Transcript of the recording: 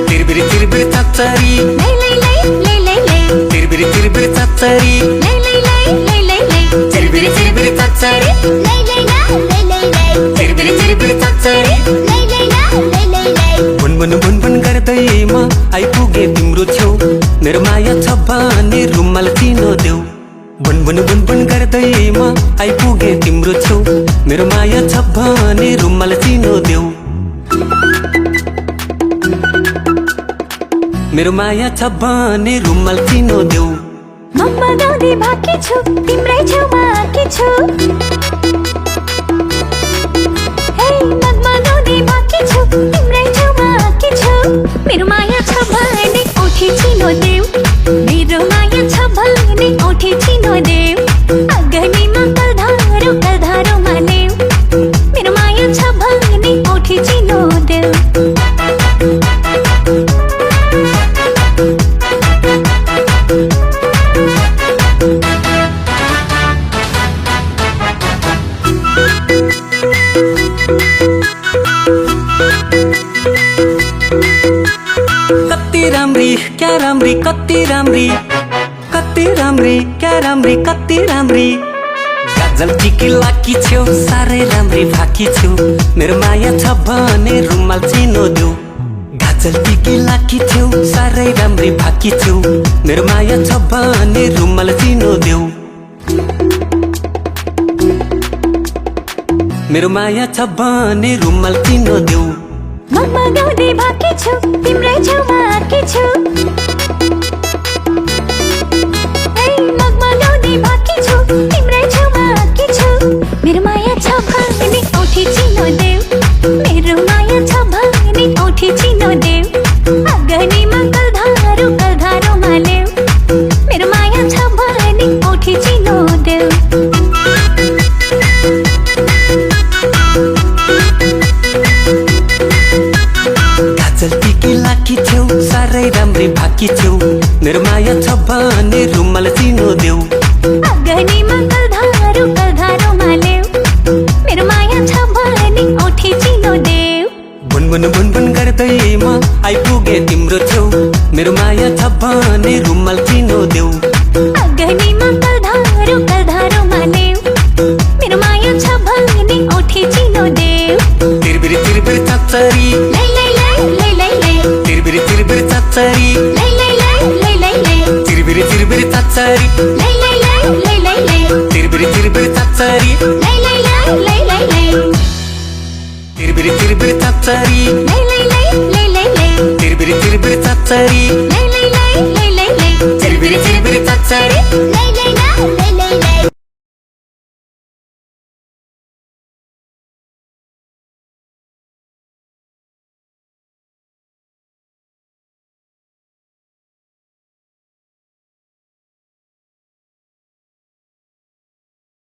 तिरबिरी तिरबिरी चाचारी लई लई लई लई लई लई तिरबिरी तिरबिरी चाचारी लई लई लई लई लई लई तिरबिरी तिरबिरी चाचारी लई लई लई लई लई तिरबिरी तिरबिरी चाचारी लई लई लई लई लई बुनबुन बुनबुन गर्दै म आइपुगे तिम्रो छेउ मेरो माया छ भने रुमाल चिनो देऊ बुनबुन बुनबुन गर्दै म आइपुगे तिम्रो छेउ मेरो माया छ भने रुमाल चिनो देऊ मेरो माया छ भने रुमाल चिनो देऊ मम्मा गाउँदै भाकी छु तिम्रै छेउमा आकी छु हे मम्मा गाउँदै भाकी छु तिम्रै छेउमा आकी छु मेरो माया छ भने औठी चिनो देऊ मेरो माया छ भने औठी चिनो देऊ अगनीमा कलधारो मानेऊ मेरो माया छ भने औठी चिनो देऊ कति राम्री क्या राम्री कति राम्री कति राम्री क्या राम्री कति राम्री गाजल टिकी लाकी छेउ साह्रै राम्री भाकी छु मेरो माया छ भने रुमाल चिनो देऊ गाजल टिकी लाकी छेउ साह्रै राम्री भाकी छु मेरो माया छ भने रुमाल चिनो देऊ मेरो माया छ भने रुमाल चिनो देऊ मम्मा गाउँदै भाकी छु तिम्रै छेउमा आकी छु हे मम्मा गाउँदै भाकी छु तिम्रै छेउमा आकी छु मेरो माया छ भने औठी चिनो देऊ मेरो माया छ भने औठी चिनो देऊ अगनीमा कलधारो मानेऊ मेरो माया छ भने औठी चिनो देऊ गाजल टिकी लाकी छेउ साह्रै राम्री भाकी छेउ मेरो माया छ भने रुमाल चिनो देऊ अगनीमा कलधारो मानेऊ मेरो माया छ भने औठी चिनो देऊ बुनबुन बुनबुन गर्दै म आइपुगे तिम्रो छेउ मेरो माया छ भने रुमाल चिनो देऊ अगनीमा कलधारो मानेऊ मेरो माया छ भने औठी चिनो देऊ तिरबिरी तिरबिरी चाचारी लई लई लई लई लई तिरबिरी तिरबिरी चाचारी लई लई लई लई लई तिरबिरी तिरबिरी चाचारी लई लई लई लई तिरबिरी तिरबिरी चाचारी लई लई लई लई तिरबिरी तिरबिरी चाचारी लई लई लई लई तिरबिरी तिरबिरी चाचारी लई लई लई लई तिरबिरी तिरबिरी चाचारी